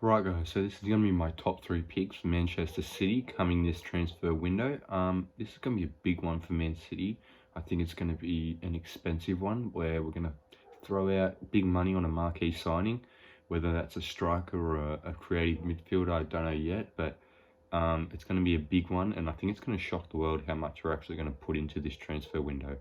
Right guys, so this is going to be my top three picks for Manchester City coming this transfer window. This is going to be a big one for Man City. I think it's going to be an expensive one where we're going to throw out big money on a marquee signing, whether that's a striker or a creative midfielder, I don't know yet, but it's going to be a big one, and I think it's going to shock the world how much we're actually going to put into this transfer window.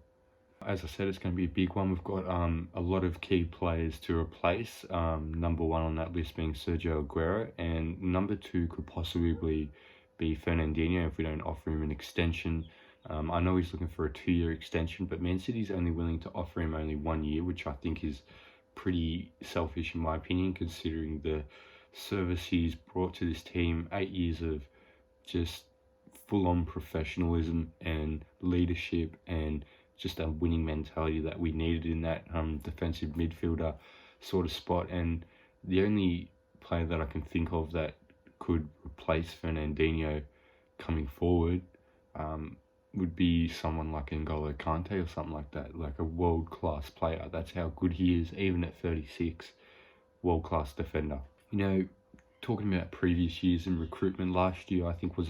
As I said, it's going to be a big one. We've got a lot of key players to replace. Number one on that list being Sergio Aguero, and number two could possibly be Fernandinho if we don't offer him an extension. I know he's looking for a 2-year extension, but Man City's only willing to offer him only 1 year, which I think is pretty selfish in my opinion, considering the service he's brought to this team. 8 years of just full-on professionalism and leadership and just a winning mentality that we needed in that defensive midfielder sort of spot. And the only player that I can think of that could replace Fernandinho coming forward would be someone like N'Golo Kante or something like that, like a world-class player. That's how good he is, even at 36, world-class defender. You know, talking about previous years in recruitment, last year I think was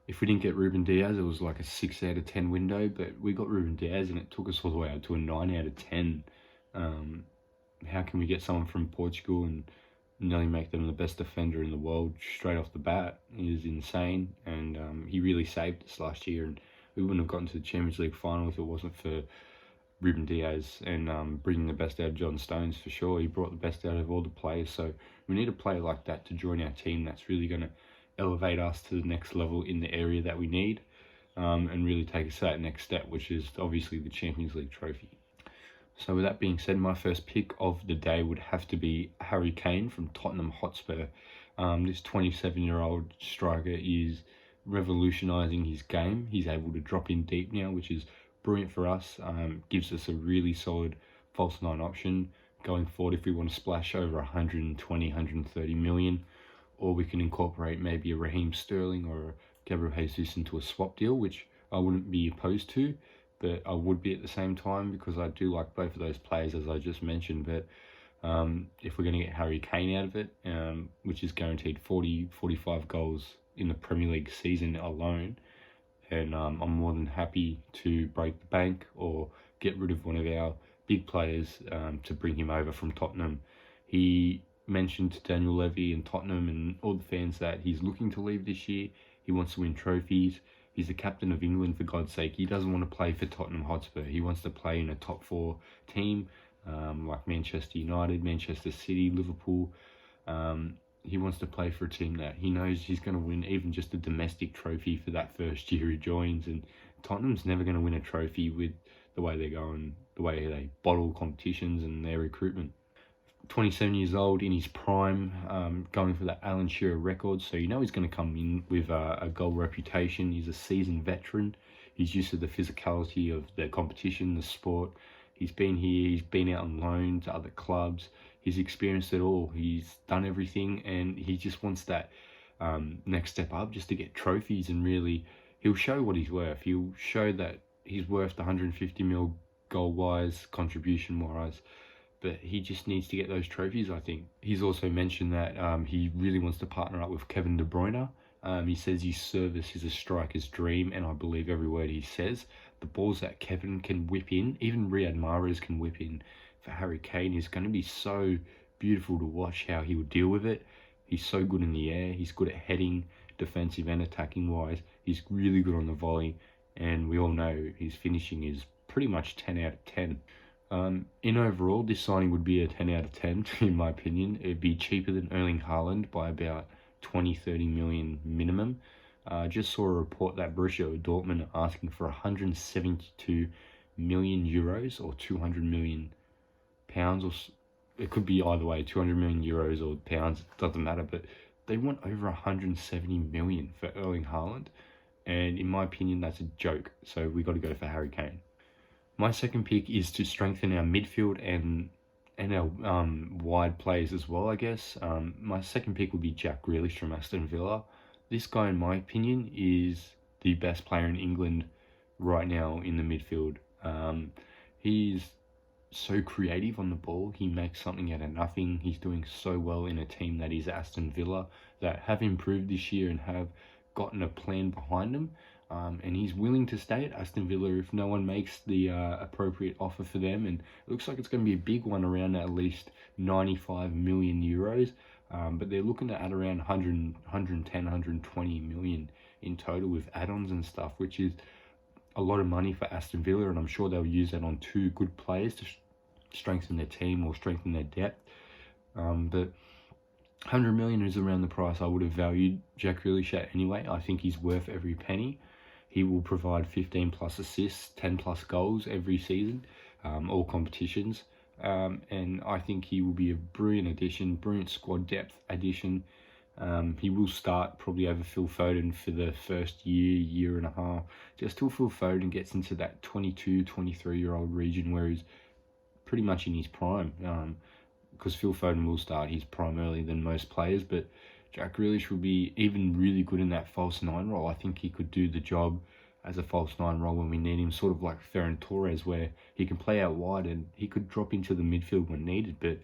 if we didn't get Ruben Diaz, it was like a 6 out of 10 window, but we got Ruben Diaz and it took us all the way out to a 9 out of 10. How can we get someone from Portugal and nearly make them the best defender in the world straight off the bat? It is insane, and he really saved us last year, and we wouldn't have gotten to the Champions League final if it wasn't for Ruben Diaz and bringing the best out of John Stones for sure. He brought the best out of all the players, so we need a player like that to join our team that's really going to elevate us to the next level in the area that we need, and really take us to that next step, which is obviously the Champions League trophy. So with that being said, my first pick of the day would have to be Harry Kane from Tottenham Hotspur. This 27-year-old striker is revolutionising his game. He's able to drop in deep now, which is brilliant for us. Gives us a really solid false nine option going forward if we want to splash over 120, 130 million. Or we can incorporate maybe a Raheem Sterling or a Gabriel Jesus into a swap deal, which I wouldn't be opposed to, but I would be at the same time because I do like both of those players, as I just mentioned. But if we're going to get Harry Kane out of it, which is guaranteed 40, 45 goals in the Premier League season alone, and I'm more than happy to break the bank or get rid of one of our big players to bring him over from Tottenham. He mentioned to Daniel Levy and Tottenham and all the fans that he's looking to leave this year. He wants to win trophies. He's the captain of England, for God's sake. He doesn't want to play for Tottenham Hotspur. He wants to play in a top 4 team like Manchester United, Manchester City, Liverpool. He wants to play for a team that he knows he's going to win even just a domestic trophy for that first year he joins. And Tottenham's never going to win a trophy with the way they're going, the way they bottle competitions and their recruitment. 27 years old, in his prime, going for that Alan Shearer record, so you know he's going to come in with a goal reputation. He's a seasoned veteran. He's used to the physicality of the competition, the sport. He's been here, he's been out on loan to other clubs. He's experienced it all. He's done everything, and he just wants that next step up just to get trophies, and really, he'll show what he's worth. He'll show that he's worth 150 mil goal-wise, contribution-wise, but he just needs to get those trophies, I think. He's also mentioned that he really wants to partner up with Kevin De Bruyne. He says his service is a striker's dream, and I believe every word he says. The balls that Kevin can whip in, even Riyad Mahrez can whip in for Harry Kane, is going to be so beautiful to watch how he will deal with it. He's so good in the air. He's good at heading, defensive and attacking wise. He's really good on the volley, and we all know his finishing is pretty much 10 out of 10. In overall, this signing would be a 10 out of 10, in my opinion. It'd be cheaper than Erling Haaland by about 20, 30 million minimum. Just saw a report that Borussia Dortmund are asking for 172 million euros or 200 million pounds, or it could be either way, 200 million euros or pounds, doesn't matter, but they want over 170 million for Erling Haaland, and in my opinion, that's a joke. So we got to go for Harry Kane. My second pick is to strengthen our midfield and our wide players as well, I guess. My second pick would be Jack Grealish from Aston Villa. This guy, in my opinion, is the best player in England right now in the midfield. He's so creative on the ball. He makes something out of nothing. He's doing so well in a team that is Aston Villa, that have improved this year and have gotten a plan behind them. And he's willing to stay at Aston Villa if no one makes the appropriate offer for them. And it looks like it's going to be a big one, around at least 95 million euros. But they're looking to add around 100, 110, 120 million in total with add-ons and stuff, which is a lot of money for Aston Villa. And I'm sure they'll use that on two good players to strengthen their team or strengthen their depth. But 100 million is around the price I would have valued Jack Grealish at anyway. I think he's worth every penny. He will provide 15 plus assists, 10 plus goals every season, all competitions. And I think he will be a brilliant addition, brilliant squad depth addition. He will start probably over Phil Foden for the first year and a half, just till Phil Foden gets into that 22, 23-year-old region where he's pretty much in his prime. Because Phil Foden will start his prime earlier than most players, but Jack Grealish will be even really good in that false nine role. I think he could do the job as a false nine role when we need him, sort of like Ferran Torres, where he can play out wide and he could drop into the midfield when needed, but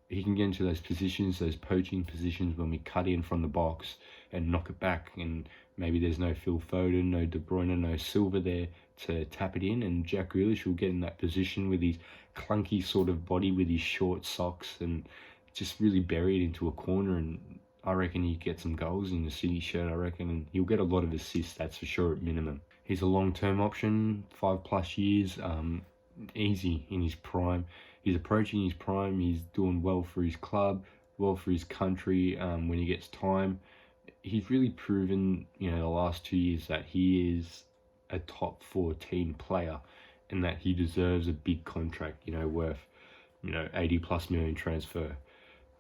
he can get into those positions, those poaching positions when we cut in from the box and knock it back, and maybe there's no Phil Foden, no De Bruyne, no Silva there to tap it in, and Jack Grealish will get in that position with his clunky sort of body, with his short socks, and just really bury it into a corner. And I reckon he get some goals in the City shirt, I reckon, and he'll get a lot of assists, that's for sure, at minimum. He's a long-term option, 5+ years, easy in his prime. He's approaching his prime. He's doing well for his club, well for his country when he gets time. He's really proven, the last 2 years that he is a top 14 player and that he deserves a big contract, worth, 80+ million transfer.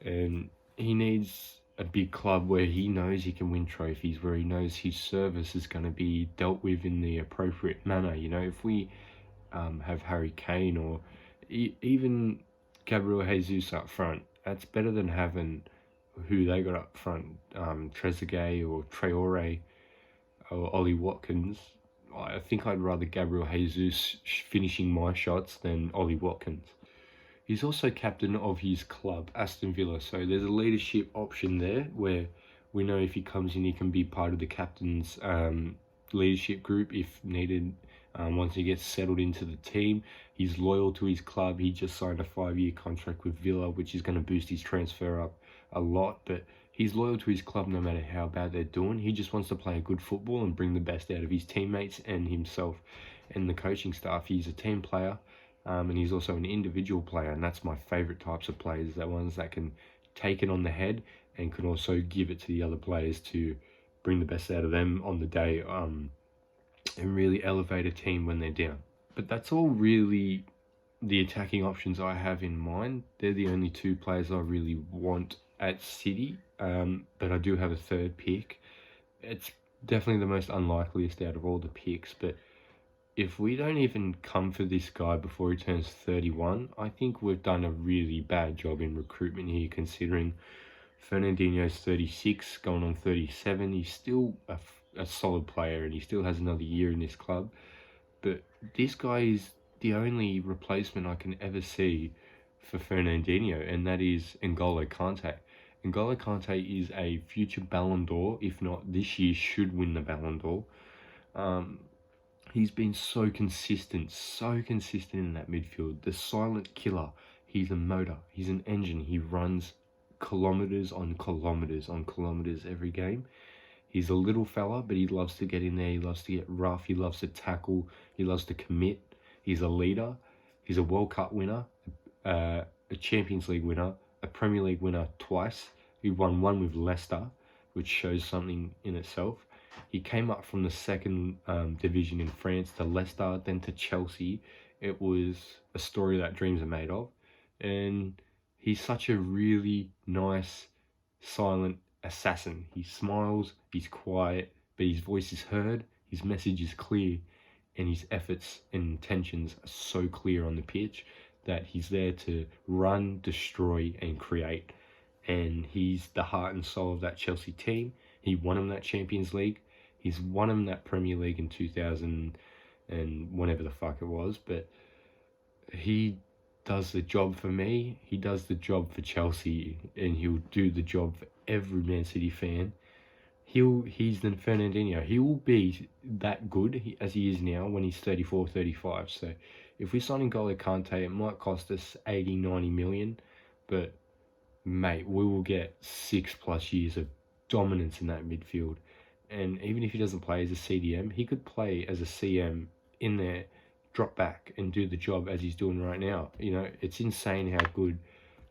And he needs a big club where he knows he can win trophies, where he knows his service is going to be dealt with in the appropriate manner. If we have Harry Kane or even Gabriel Jesus up front, that's better than having who they got up front, Trezeguet or Traore or Ollie Watkins. I think I'd rather Gabriel Jesus finishing my shots than Ollie Watkins. He's also captain of his club, Aston Villa, so there's a leadership option there where we know if he comes in, he can be part of the captain's leadership group if needed. Once he gets settled into the team, he's loyal to his club. He just signed a 5-year contract with Villa, which is going to boost his transfer up a lot, but he's loyal to his club no matter how bad they're doing. He just wants to play a good football and bring the best out of his teammates and himself and the coaching staff. He's a team player. And he's also an individual player, and that's my favourite types of players, the ones that can take it on the head and can also give it to the other players to bring the best out of them on the day, and really elevate a team when they're down. But that's all really the attacking options I have in mind. They're the only two players I really want at City, but I do have a third pick. It's definitely the most unlikeliest out of all the picks, but if we don't even come for this guy before he turns 31, I think we've done a really bad job in recruitment here, considering Fernandinho's 36, going on 37. He's still a solid player and he still has another year in this club. But this guy is the only replacement I can ever see for Fernandinho, and that is N'Golo Kante. N'Golo Kante is a future Ballon d'Or, if not this year should win the Ballon d'Or. He's been so consistent in that midfield. The silent killer. He's a motor. He's an engine. He runs kilometers on kilometers on kilometers every game. He's a little fella, but he loves to get in there. He loves to get rough. He loves to tackle. He loves to commit. He's a leader. He's a World Cup winner, a Champions League winner, a Premier League winner twice. He won one with Leicester, which shows something in itself. He came up from the second division in France to Leicester, then to Chelsea. It was a story that dreams are made of. And he's such a really nice, silent assassin. He smiles, he's quiet, but his voice is heard, his message is clear, and his efforts and intentions are so clear on the pitch that he's there to run, destroy, and create. And he's the heart and soul of that Chelsea team. He won him that Champions League. He's won him that Premier League in 2000 and whenever the fuck it was. But he does the job for me. He does the job for Chelsea, and he'll do the job for every Man City fan. He's the Fernandinho. He will be that good as he is now when he's 34, 35. So if we sign N'Golo Kante, it might cost us 80, 90 million, but mate, we will get 6+ years of dominance in that midfield. And even if he doesn't play as a CDM, he could play as a CM in there, drop back and do the job as he's doing right now. You know, it's insane how good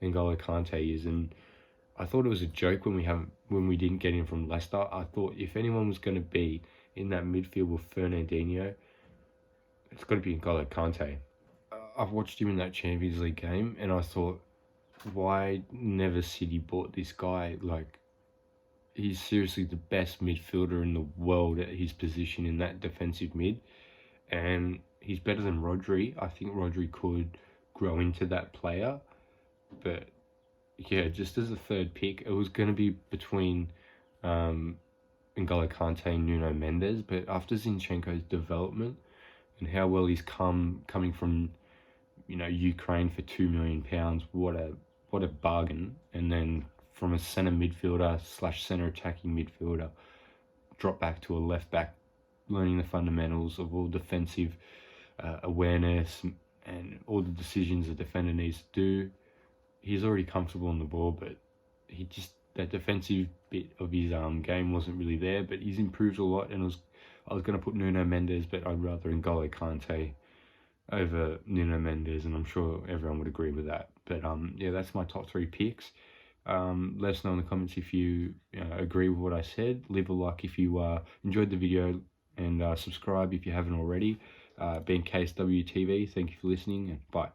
N'Golo Kante is. And I thought it was a joke when we didn't get him from Leicester. I thought if anyone was going to be in that midfield with Fernandinho, it's got to be N'Golo Kante. I've watched him in that Champions League game, and I thought, why never City bought this guy? Like, he's seriously the best midfielder in the world at his position in that defensive mid, and he's better than Rodri. I think Rodri could grow into that player, but yeah, just as a third pick, it was going to be between N'Golo Kante and Nuno Mendes, but after Zinchenko's development and how well he's coming from, you know, Ukraine for £2 million, what a bargain. And then from a centre midfielder / centre attacking midfielder, drop back to a left back, learning the fundamentals of all defensive awareness and all the decisions a defender needs to do. He's already comfortable on the ball, but that defensive bit of his game wasn't really there. But he's improved a lot, and I was going to put Nuno Mendes, but I'd rather N'Golo Kante over Nuno Mendes, and I'm sure everyone would agree with that. But yeah, that's my top 3 picks. Let us know in the comments if you agree with what I said. Leave a like if you enjoyed the video, and subscribe if you haven't already. Been KSW TV. Thank you for listening, and bye.